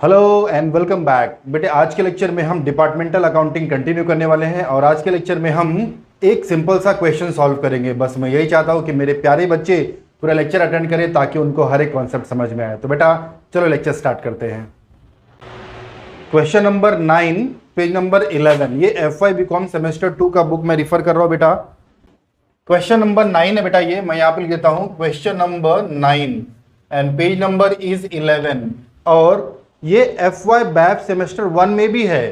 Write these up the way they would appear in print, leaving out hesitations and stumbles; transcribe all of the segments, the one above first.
Hello and welcome back. बेटे आज के लेक्चर में हम डिपार्टमेंटल अकाउंटिंग कंटिन्यू करने वाले हैं और आज के लेक्चर में हम एक सिंपल सा क्वेश्चन सॉल्व करेंगे। बस मैं यही चाहता हूं कि मेरे प्यारे बच्चे पूरा लेक्चर अटेंड करें ताकि उनको हर एक कॉन्सेप्ट समझ में आए। तो बेटा चलो लेक्चर स्टार्ट करते हैं। क्वेश्चन नंबर 9 पेज नंबर 11, ये FY BCom सेमेस्टर 2 का बुक मैं रिफर कर रहा हूँ बेटा। क्वेश्चन नंबर 9 है बेटा, ये मैं यहाँ पे लिख देता हूँ question number 9 and page number is 11 और ये FY बैफ सेमेस्टर 1 में भी है।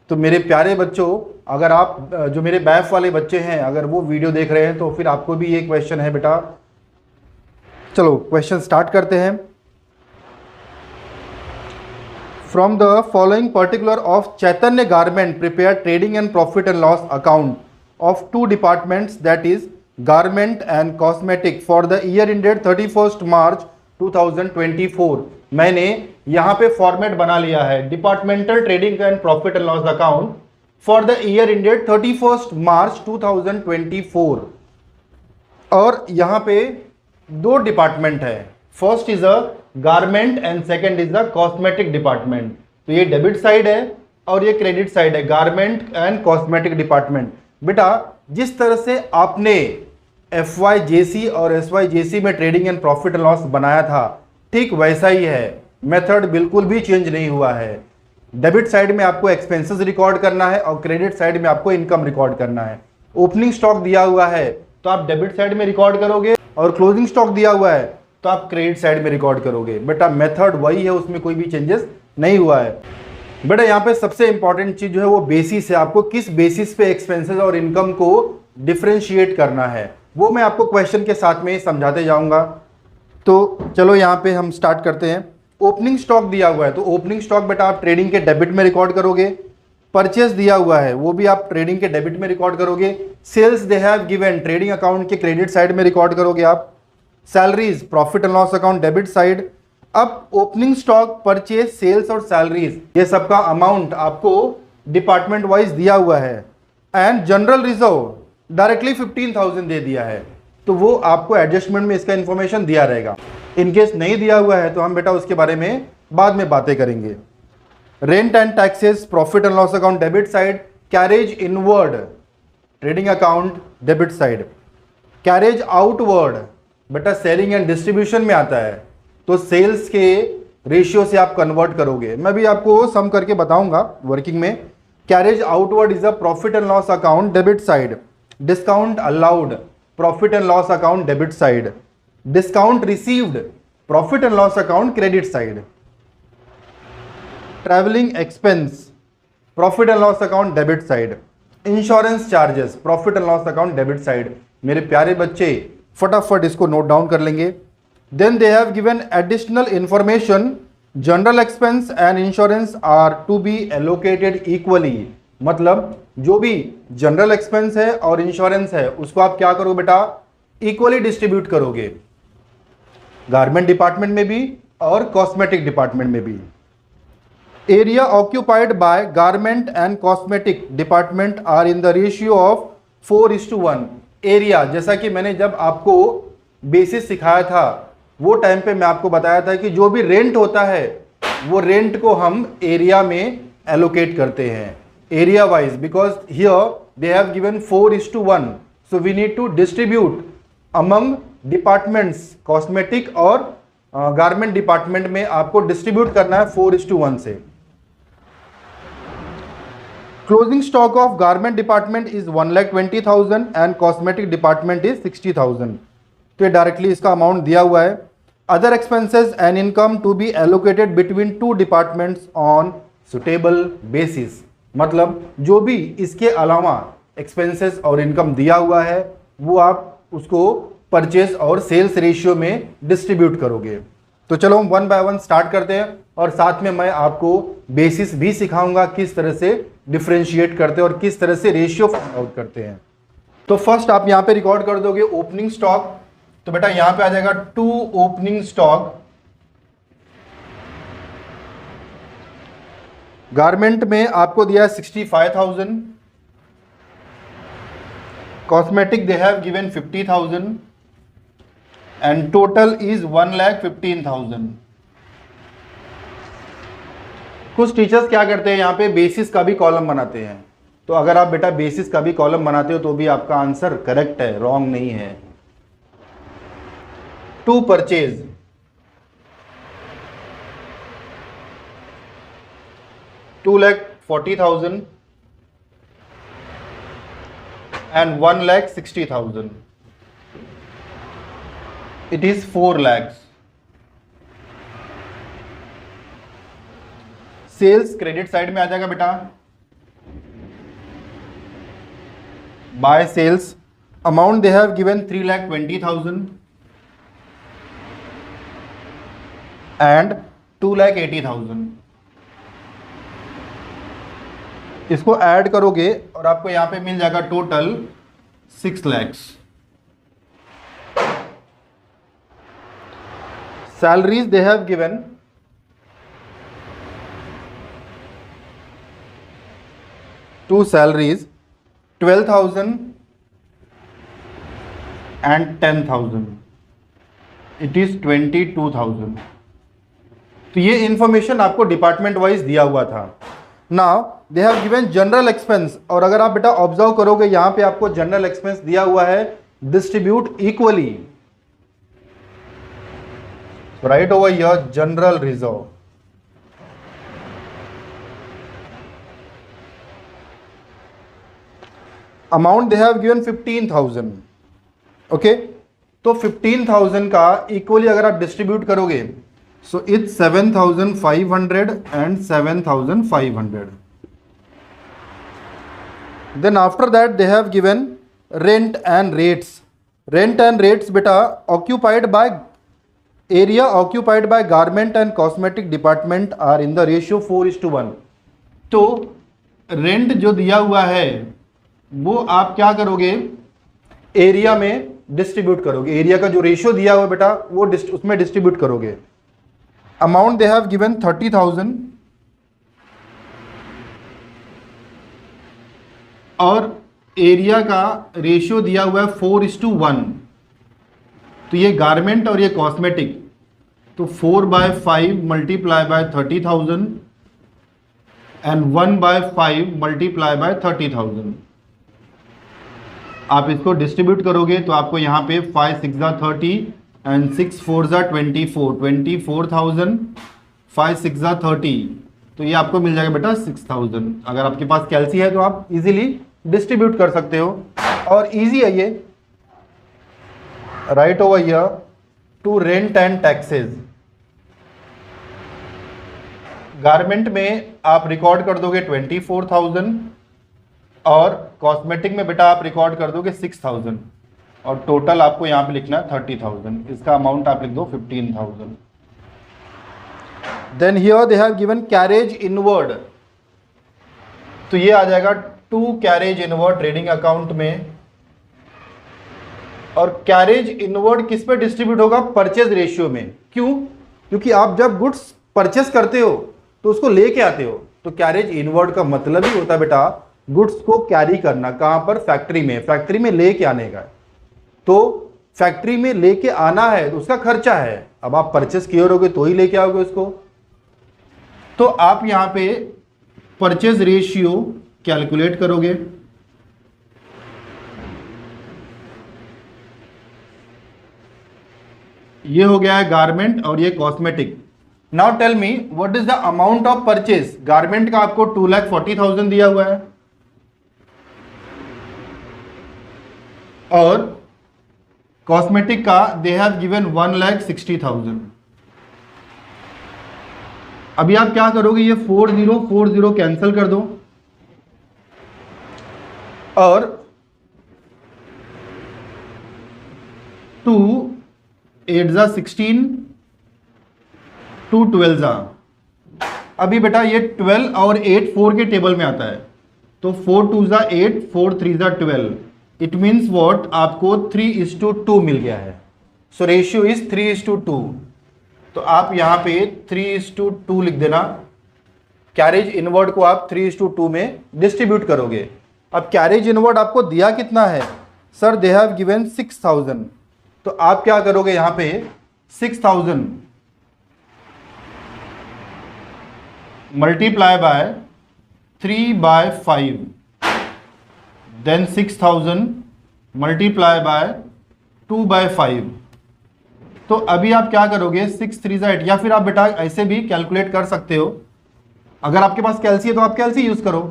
तो मेरे प्यारे बच्चों, अगर आप जो मेरे बैफ वाले बच्चे हैं अगर वो वीडियो देख रहे हैं तो फिर आपको भी ये क्वेश्चन है बेटा। चलो क्वेश्चन स्टार्ट करते हैं। From the following particular of Chaitanya garment prepare trading and profit and loss account of 2 departments that is garment and cosmetic for the year ended 31 मार्च 2024। मैंने यहां पे फॉर्मेट बना लिया है departmental trading and profit and loss account for the year ended 31 मार्च 2024 और यहां पे 2 department है। First is a garment and second is the cosmetic department. तो ये डेबिट साइड है और ये क्रेडिट साइड है, गारमेंट एंड कॉस्मेटिक डिपार्टमेंट। बेटा जिस तरह से आपने FYJC और SYJC में trading and profit and loss बनाया था ठीक वैसा ही है, मेथड बिल्कुल भी चेंज नहीं हुआ है। डेबिट साइड में आपको एक्सपेंसेस रिकॉर्ड करना है और क्रेडिट साइड में आपको इनकम रिकॉर्ड करना है। ओपनिंग स्टॉक दिया हुआ है तो आप डेबिट साइड में रिकॉर्ड करोगे और क्लोजिंग स्टॉक दिया हुआ है तो आप क्रेडिट साइड में रिकॉर्ड करोगे। बेटा मेथड वही है, उसमें कोई भी चेंजेस नहीं हुआ है। बेटा यहाँ पे सबसे इंपॉर्टेंट चीज जो है वो बेसिस है, आपको किस बेसिस पे एक्सपेंसेस और इनकम को डिफरेंशिएट करना है वो मैं आपको क्वेश्चन के साथ में समझाते जाऊंगा। तो चलो यहाँ पे हम स्टार्ट करते हैं। ओपनिंग स्टॉक दिया हुआ है तो ओपनिंग स्टॉक बेटा आप ट्रेडिंग के डेबिट में रिकॉर्ड करोगे। परचेस दिया हुआ है वो भी आप ट्रेडिंग के डेबिट में रिकॉर्ड करोगे। Sales they have given trading account के क्रेडिट साइड में रिकॉर्ड करोगे आप। Salaries profit and loss account debit side. अब ओपनिंग स्टॉक, परचेस, सेल्स और सैलरीज ये सबका अमाउंट आपको डिपार्टमेंट वाइज दिया हुआ है एंड जनरल रिजर्व डायरेक्टली 15,000 दे दिया है तो वो आपको एडजस्टमेंट में इसका इंफॉर्मेशन दिया रहेगा। इनकेस नहीं दिया हुआ है तो हम बेटा उसके बारे में बाद में बातें करेंगे। Rent and taxes profit and loss account debit side. Carriage inward trading account debit side. Carriage outward बेटा सेलिंग एंड डिस्ट्रीब्यूशन में आता है तो सेल्स के रेशियो से आप कन्वर्ट करोगे। मैं भी आपको सम करके बताऊंगा वर्किंग में। Carriage outward is a profit and loss account debit side. Discount allowed profit and loss account debit side. Discount received profit and loss account credit side. Travelling expense profit and loss account debit side. Insurance charges profit and loss account debit side. मेरे प्यारे बच्चे फटाफट इसको note down कर लेंगे। Then they have given additional information general expense and insurance are to be allocated equally. मतलब जो भी जनरल एक्सपेंस है और इंश्योरेंस है उसको आप क्या करोगे बेटा, इक्वली डिस्ट्रीब्यूट करोगे, गारमेंट डिपार्टमेंट में भी और कॉस्मेटिक डिपार्टमेंट में भी। Area occupied by garment and cosmetic department are in the ratio of 4:1। Area जैसा कि मैंने जब आपको बेसिस सिखाया था वो टाइम पे मैं आपको बताया था कि जो भी रेंट होता है वो रेंट को हम एरिया में एलोकेट करते हैं area wise, because here they have given 4:1, so we need to distribute among departments, cosmetic और गारमेंट डिपार्टमेंट में आपको डिस्ट्रीब्यूट करना है 4:1 से। Closing stock of garment department is 1,20,000 and cosmetic department is 60,000। तो ये डायरेक्टली इसका अमाउंट दिया हुआ है। Other expenses and income to be allocated between 2 departments on suitable basis. मतलब जो भी इसके अलावा एक्सपेंसेस और इनकम दिया हुआ है वो आप उसको परचेस और सेल्स रेशियो में डिस्ट्रीब्यूट करोगे। तो चलो हम 1 बाय 1 स्टार्ट करते हैं और साथ में मैं आपको बेसिस भी सिखाऊंगा किस तरह से डिफरेंशिएट करते हैं और किस तरह से रेशियो फाइंड आउट करते हैं। तो फर्स्ट आप यहाँ पे रिकॉर्ड कर दोगे ओपनिंग स्टॉक। तो बेटा यहाँ पे आ जाएगा 2 ओपनिंग स्टॉक। गारमेंट में आपको दिया 65,000, cosmetic they have given 50,000 and total is 1,15,000. कुछ टीचर्स क्या करते हैं, यहाँ पे बेसिस का भी कॉलम बनाते हैं। तो अगर आप बेटा बेसिस का भी कॉलम बनाते हो तो भी आपका आंसर करेक्ट है, रॉन्ग नहीं है। To purchase, $2,40,000 and $1,60,000. It is 4 lakhs. Sales credit side में आ जाएगा बेटा। By sales amount they have given 3,20,000 and 2,80,000। इसको ऐड करोगे और आपको यहां पे मिल जाएगा total 6 lakhs। Salaries they have given 2 salaries, 12,000 and 10,000. It is 22,000. तो ये इंफॉर्मेशन आपको डिपार्टमेंट वाइज दिया हुआ था। Now they have given general expense, और अगर आप बेटा ऑब्जर्व करोगे यहां पे आपको जनरल एक्सपेंस दिया हुआ है distribute equally. Right over here general reserve. Amount they have given 15,000। Okay, तो 15,000 का इक्वली अगर आप डिस्ट्रीब्यूट करोगे so it's 7,500 and 7,500। Then after that they have given rent and rates. Rent and rates बेटा occupied by area occupied by garment and cosmetic department are in the ratio 4:1। तो rent जो दिया हुआ है वो आप क्या करोगे, एरिया में डिस्ट्रीब्यूट करोगे। एरिया का जो रेशियो दिया हुआ बेटा वो उसमें डिस्ट्रीब्यूट करोगे। अमाउंट दे हैव गिवन 30,000 और एरिया का रेशियो दिया हुआ है 4:1। तो ये गारमेंट और ये कॉस्मेटिक, तो 4/5 multiply by 30,000 and 1/5 multiply by 30,000। आप इसको डिस्ट्रीब्यूट करोगे तो आपको यहाँ पे 5 6 30 एंड 6 4 24, 24,000, 5 6 30, तो ये आपको मिल जाएगा बेटा 6,000। अगर आपके पास कैलसी है तो आप इजीली डिस्ट्रीब्यूट कर सकते हो और इजी है ये। Right over here to rent and taxes. Garment में आप रिकॉर्ड कर दोगे 24,000 और कॉस्मेटिक में बेटा आप रिकॉर्ड कर दोगे 6,000 और टोटल आपको यहां पे लिखना है 30,000। इसका अमाउंट आप लिख दो 15,000। Then here they have given carriage inward, तो ये आ जाएगा 2 कैरेज इनवर्ड ट्रेडिंग अकाउंट में। और कैरेज इनवर्ड किस पे डिस्ट्रीब्यूट होगा, परचेज रेशियो में। क्यों, क्योंकि आप जब गुड्स परचेस करते हो तो उसको लेके आते हो, तो कैरेज इनवर्ड का मतलब ही होता है बेटा गुड्स को कैरी करना। कहां पर, फैक्ट्री में। फैक्ट्री में लेके आने का, तो फैक्ट्री में लेके आना है तो उसका खर्चा है। अब आप परचेस किए रहोगे तो ही लेके आओगे उसको। तो आप यहां पे परचेज रेशियो कैलकुलेट करोगे। ये हो गया है गारमेंट और ये cosmetic. Now tell me what is the amount of purchase. Garment का आपको 2,40,000 दिया हुआ है और कॉस्मेटिक का दे हैव गिवन 1,60,000। अभी आप क्या करोगे, ये 4040 कैंसिल कर दो और 2 8 जा 16, 2 12 जा। अभी बेटा ये 12 और 8 4 के टेबल में आता है, तो 4 2 जा 8, 4 3 जा 12। इट मीन्स वॉट, आपको 3:2 मिल गया है। So ratio is 3:2। तो आप यहां पे 3:2 लिख देना। कैरेज इनवर्ड को आप 3:2 में डिस्ट्रीब्यूट करोगे। अब कैरेज इनवर्ड आपको दिया कितना है, सर दे हैव गिवन 6,000। तो आप क्या करोगे, यहां पे 6,000 multiply by 3/5, then 6000 multiply by 2/5। तो अभी आप क्या करोगे, 6 3 8, या फिर आप बेटा ऐसे भी कैलकुलेट कर सकते हो। अगर आपके पास कैलसी है तो आप कैलसी यूज करो।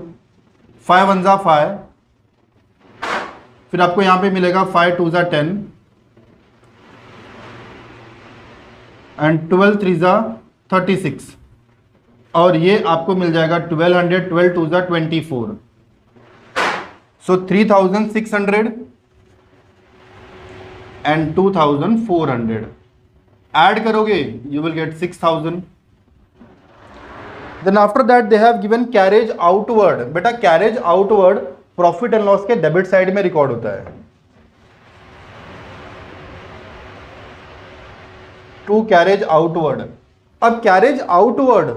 5 1 जा 5, फिर आपको यहां पे मिलेगा 5 2 जा 10 एंड 12 3 जा 36, और ये आपको मिल जाएगा 1200, 12 2 जा 24। सो 3600 एंड 2400 ऐड करोगे, you will get 6000। Then after that they have given carriage outward. बेटा carriage outward profit and loss के डेबिट साइड में रिकॉर्ड होता है। To carriage outward. अब कैरेज आउटवर्ड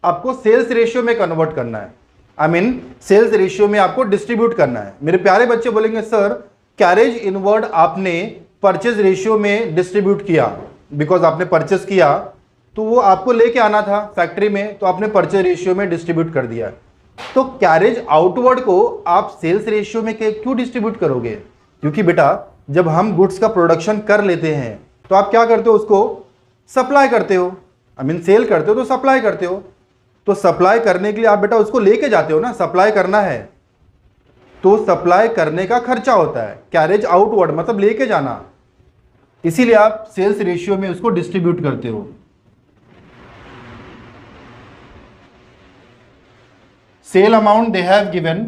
आपको सेल्स रेशियो में कन्वर्ट करना है, आई मीन सेल्स रेशियो में आपको डिस्ट्रीब्यूट करना है। मेरे प्यारे बच्चे बोलेंगे सर कैरेज इनवर्ड आपने परचेज रेशियो में डिस्ट्रीब्यूट किया, बिकॉज आपने परचेज किया तो वो आपको लेके आना था फैक्ट्री में, तो आपने परचेज रेशियो में डिस्ट्रीब्यूट कर दिया। तो कैरेज आउटवर्ड को आप सेल्स रेशियो में क्यों डिस्ट्रीब्यूट करोगे? क्योंकि बेटा जब हम गुड्स का प्रोडक्शन कर लेते हैं तो आप क्या करते हो, उसको सप्लाई करते हो, आई मीन सेल करते हो तो सप्लाई करते हो। तो सप्लाई करने के लिए आप बेटा उसको लेके जाते हो ना, सप्लाई करना है तो सप्लाई करने का खर्चा होता है। कैरेज आउटवर्ड मतलब लेके जाना, इसीलिए आप सेल्स रेशियो में उसको डिस्ट्रीब्यूट करते हो। Sale amount they have given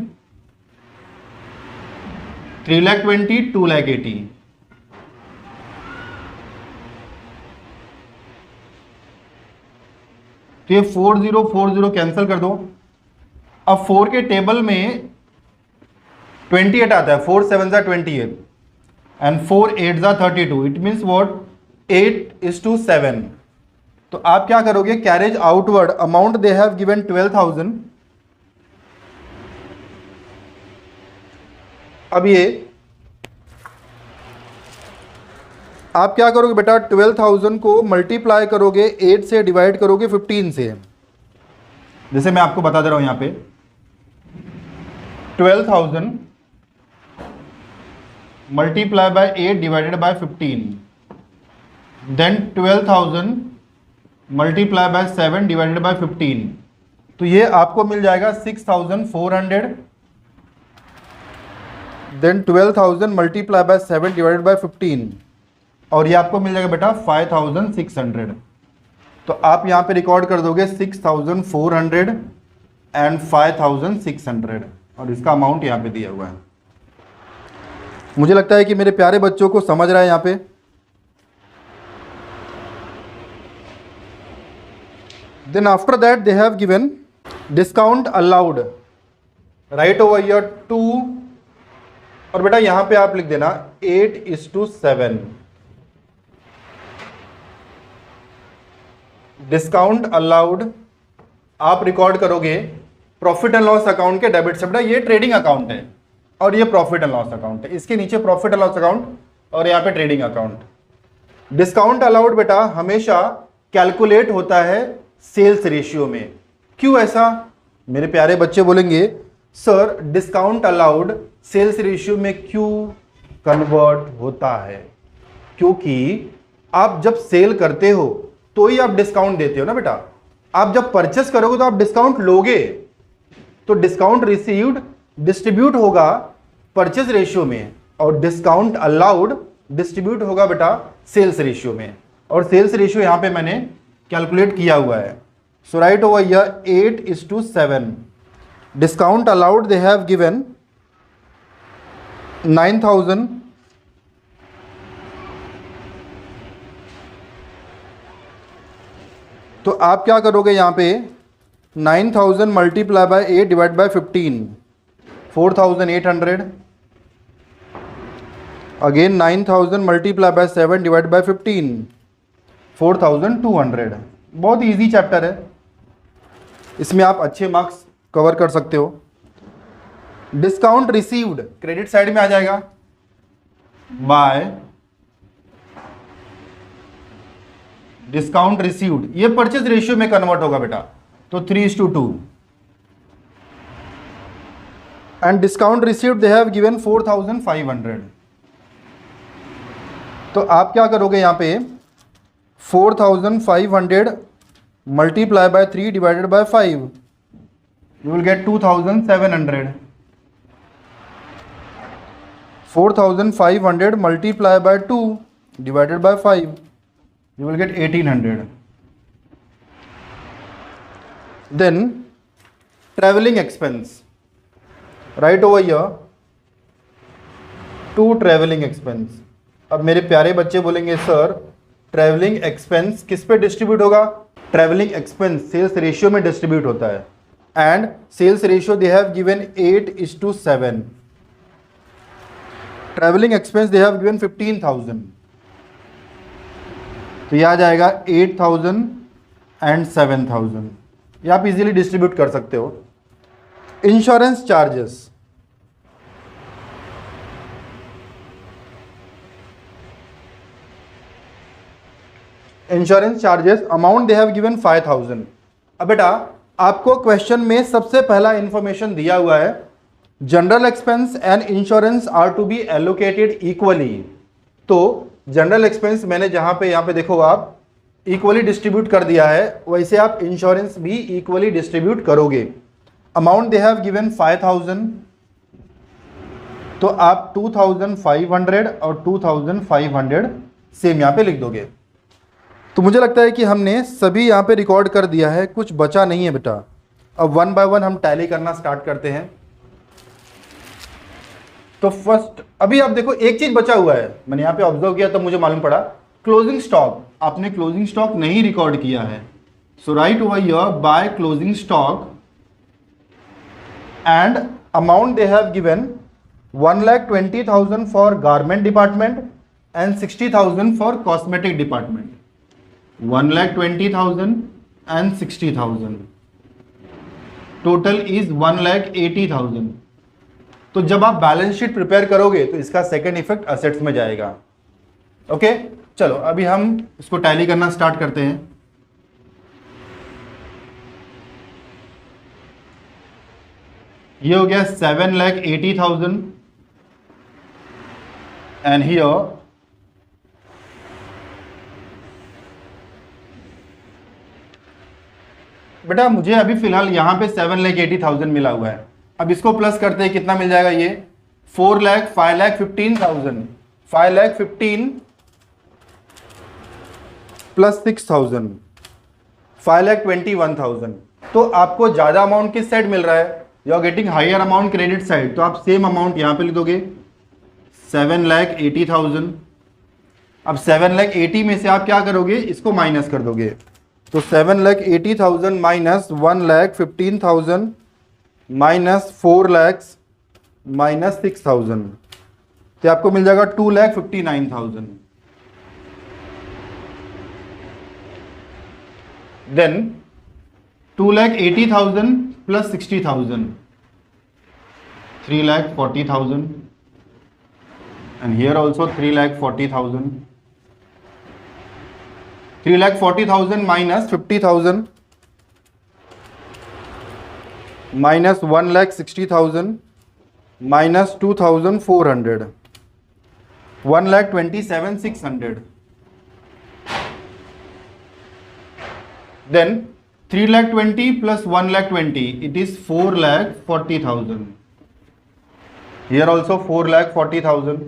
3,20,000 2,80,000। तो ये 4040 कैंसिल कर दो। अब 4 के टेबल में 28 आता है, 4 7 जा 28 एंड 4 8 जा 32। It means what, 8:7। तो आप क्या करोगे, carriage outward amount they have given 12,000। अब ये आप क्या करोगे बेटा, 12,000 को मल्टीप्लाई करोगे 8 से, डिवाइड करोगे 15 से। जैसे मैं आपको बता दे रहा हूं यहां पे 12,000 multiply by 8 divided by 15, then 12,000 multiply by 7 divided by 15। तो ये आपको मिल जाएगा 6,400, then 12,000 multiply by 7 divided by 15, और ये आपको मिल जाएगा बेटा 5,600। तो आप यहां पे रिकॉर्ड कर दोगे 6,400 एंड 5,600, और इसका अमाउंट यहां पे दिया हुआ है। मुझे लगता है कि मेरे प्यारे बच्चों को समझ रहा है यहां पे। Then after that they have given discount allowed, right over here 2, और बेटा यहां पे आप लिख देना 8:7। डिस्काउंट अलाउड आप रिकॉर्ड करोगे प्रॉफिट एंड लॉस अकाउंट के डेबिट से। बेटा ये ट्रेडिंग अकाउंट है और ये प्रॉफिट एंड लॉस अकाउंट है, इसके नीचे प्रॉफिट एंड लॉस अकाउंट और यहाँ पे ट्रेडिंग अकाउंट। डिस्काउंट अलाउड बेटा हमेशा कैलकुलेट होता है सेल्स रेशियो में। क्यों ऐसा? मेरे प्यारे बच्चे बोलेंगे sir discount allowed sales ratio में क्यों कन्वर्ट होता है? क्योंकि आप जब सेल करते हो तो ही आप डिस्काउंट देते हो ना बेटा। आप जब परचेस करोगे तो आप डिस्काउंट लोगे, तो डिस्काउंट रिसीव्ड डिस्ट्रीब्यूट होगा परचेज रेशियो में, और डिस्काउंट अलाउड डिस्ट्रीब्यूट होगा बेटा सेल्स रेशियो में। और सेल्स रेशियो यहां पे मैंने कैलकुलेट किया हुआ है। So right over here 8:7। Discount allowed they have given 9,000 तो आप क्या करोगे यहां पे 9,000 multiply by 8 divide by 15, 4,800। Again 9,000 multiply by 7 divide by 15, 4,200। बहुत इजी चैप्टर है, इसमें आप अच्छे मार्क्स कवर कर सकते हो। डिस्काउंट रिसीव्ड क्रेडिट साइड में आ जाएगा बाय डिस्काउंट रिसीव्ड, ये परचेज रेशियो में कन्वर्ट होगा बेटा। तो 3:2. And discount received they have given 4,500. तो आप क्या करोगे यहाँ पे 4,500 multiply by 3 divided by 5, you will gate 2,700. 4,500 multiply by 2 divided by 5, you will get 1,800. Then traveling expense, right over here, to traveling expense. अब मेरे प्यारे बच्चे बोलेंगे सर ट्रैवलिंग एक्सपेंस किस पे डिस्ट्रीब्यूट होगा? ट्रैवलिंग एक्सपेंस सेल्स रेशियो में distribute होता है, and sales ratio they have given 8:7. Travelling expense they have given 15,000, तो यह आ जाएगा 8,000 एंड 7,000. ये आप इजीली डिस्ट्रीब्यूट कर सकते हो. Insurance charges, insurance charges amount they have given 5,000. अब बेटा आपको क्वेश्चन में सबसे पहला इंफॉर्मेशन दिया हुआ है general expense and insurance are to be allocated equally. तो जनरल एक्सपेंस मैंने जहां पे यहाँ पे देखो आप इक्वली डिस्ट्रीब्यूट कर दिया है, वैसे आप इंश्योरेंस भी इक्वली डिस्ट्रीब्यूट करोगे. अमाउंट दे हैव गिवन 5,000, तो आप 2,500 और 2,500 सेम यहाँ पे लिख दोगे. तो मुझे लगता है कि हमने सभी यहाँ पे रिकॉर्ड कर दिया है, कुछ बचा नहीं है बेटा. अब वन बाय वन हम टैली करना स्टार्ट करते हैं. तो फर्स्ट अभी आप देखो एक चीज बचा हुआ है, मैंने यहाँ पे ऑब्जर्व किया तो मुझे मालूम पड़ा क्लोजिंग स्टॉक. आपने क्लोजिंग स्टॉक नहीं रिकॉर्ड किया है, so right over here by closing stock and amount they have given 1,20,000 for garment department and 60,000 for cosmetic department. 1,20,000 and 60,000. Total is 1,80,000. तो जब आप बैलेंस शीट प्रिपेयर करोगे तो इसका सेकंड इफेक्ट असेट्स में जाएगा. ओके चलो अभी हम इसको टैली करना स्टार्ट करते हैं. ये हो गया 7,80,000 एंड हियर बेटा मुझे अभी फिलहाल यहां पे 7,80,000 मिला हुआ है. अब इसको प्लस करते हैं, कितना मिल जाएगा ये 5,15,000. 5,15,000 प्लस 6,000 5,21,000. तो आपको ज्यादा अमाउंट किस साइड मिल रहा है? You are getting higher amount credit side, तो आप सेम अमाउंट यहां पे लिख दोगे 7,80,000. अब 7,80,000 में से आप क्या करोगे, इसको माइनस कर दोगे. तो 7,80,000 माइनस 1,15,000 माइनस 4 लाख माइनस 6,000, तो आपको मिल जाएगा 2,59,000. Then 2,80,000 plus 60,000 3,40,000 and here also 3,40,000. 3,40,000 minus 50,000 minus 1,60,000 minus 2,400 1,27,600. Then 3,20,000 plus 1,20,000 it is 4,40,000. Here also 4,40,000.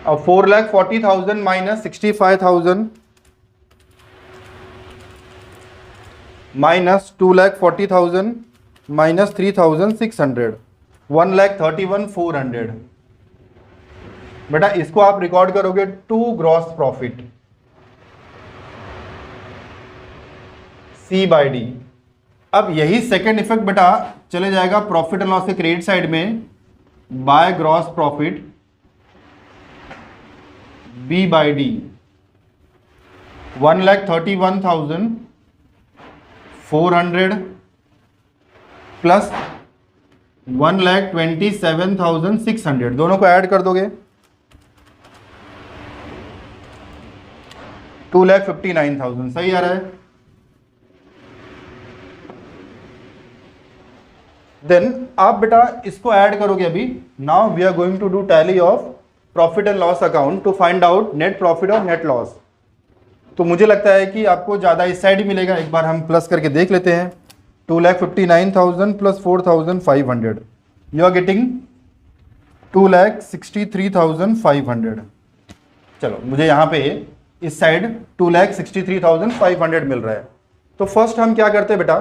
अब 4,40,000 माइनस 65,000 माइनस 2,40,000 माइनस 3,600 1,31,400. बेटा इसको आप रिकॉर्ड करोगे टू ग्रॉस प्रॉफिट C/D. अब यही सेकेंड इफेक्ट बेटा चले जाएगा प्रॉफिट एंड लॉस के क्रेडिट साइड में by gross profit B/D. 1,31,400 plus 1,27,600 दोनों को ऐड कर दोगे 2,59,000. सही आ रहा है. देन आप बेटा इसको ऐड करोगे अभी। Now we are going to do tally of profit and loss account to find out net profit और नेट लॉस। तो मुझे लगता है कि आपको ज़्यादा इस साइड ही मिलेगा, एक बार हम प्लस करके देख लेते हैं। 2,59,000 प्लस 4,500, यू आर गेटिंग 2,63,500। चलो मुझे यहाँ पे इस साइड 2,63,500 मिल रहा है। तो फर्स्ट हम क्या करते हैं बेटा,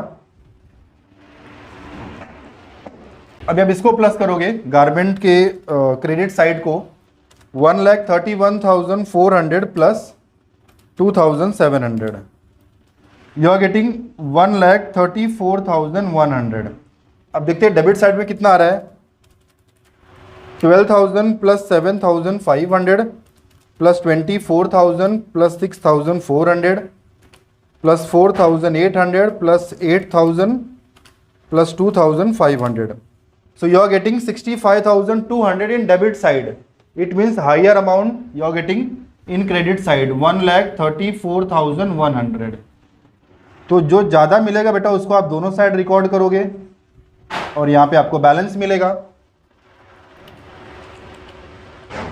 अभी अब इसको प्लस करोगे गारमेंट के क्रेडिट साइड को, 1,31,400 प्लस 2,700, यू आर गेटिंग 1,34,100। अब देखते हैं डेबिट साइड में कितना आ रहा है। 12,000 plus 7,500 plus 24,000 plus 6,400 plus 4,800 plus 8,000 plus 2,500. So you are getting 65,200 in debit side. It means higher amount you are getting in credit side, 1,34,100. तो जो ज़्यादा मिलेगा बेटा उसको आप दोनों साइड रिकॉर्ड करोगे और यहाँ पे आपको बैलेंस मिलेगा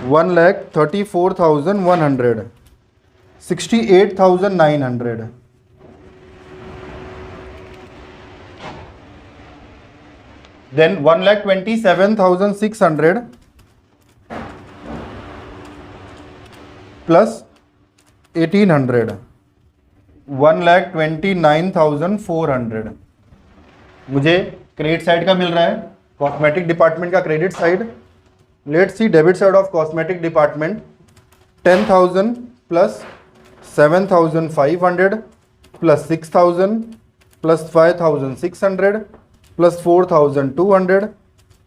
1,34,100, 68,900. Then 1,27,600 plus 1,800, 1,29,400 मुझे क्रेडिट साइड का मिल रहा है, कॉस्मेटिक डिपार्टमेंट का credit side. Let's see debit side of cosmetic department, 10,000 plus 7,500 plus 6,000 plus 5,600 plus 4,200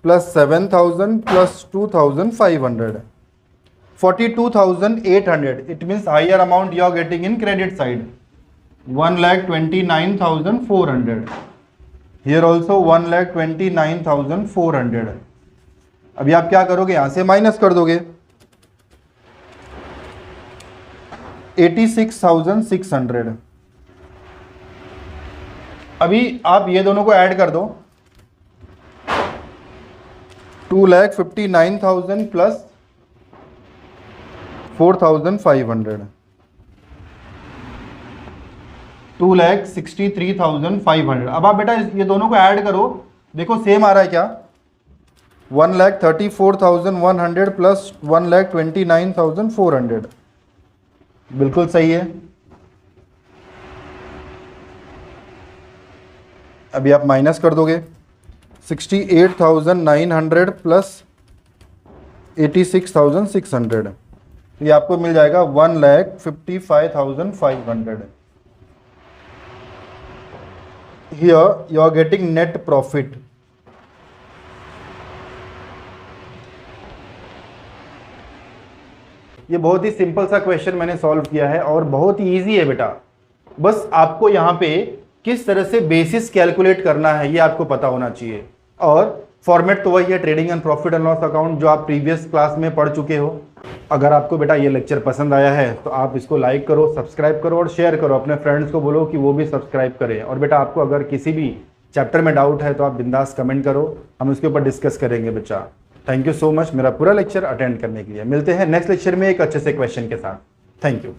plus 7,000 plus 2,500, 42,800. It means higher amount you are getting in credit side, 1,29,400. Here also 1,29,400. अभी आप क्या करोगे, यहां से माइनस कर दोगे 86,600. अभी आप ये दोनों को ऐड कर दो, 2,59,000 प्लस 4,500, 2,63,500. अब आप बेटा ये दोनों को ऐड करो, देखो सेम आ रहा है क्या, 1,34,100 प्लस 1,29,400, बिल्कुल सही है। अभी आप माइनस कर दोगे 68,900 प्लस 86,600, ये आपको मिल जाएगा 1,55,500. Here you are getting net profit. ये बहुत ही सिंपल सा क्वेश्चन मैंने सॉल्व किया है और बहुत ही ईजी है बेटा। बस आपको यहाँ पे किस तरह से बेसिस कैलकुलेट करना है ये आपको पता होना चाहिए, और फॉर्मेट तो वही है, trading and profit and loss account, जो आप प्रीवियस क्लास में पढ़ चुके हो। अगर आपको बेटा ये लेक्चर पसंद आया है तो आप इसको लाइक करो, सब्सक्राइब करो और शेयर करो, अपने फ्रेंड्स को बोलो कि वो भी सब्सक्राइब करें। और बेटा आपको अगर किसी भी चैप्टर में डाउट है तो आप बिंदास कमेंट करो, हम उसके ऊपर डिस्कस करेंगे बच्चा। थैंक यू सो मच मेरा पूरा लेक्चर अटेंड करने के लिए। मिलते हैं नेक्स्ट लेक्चर में एक अच्छे से क्वेश्चन के साथ। Thank you.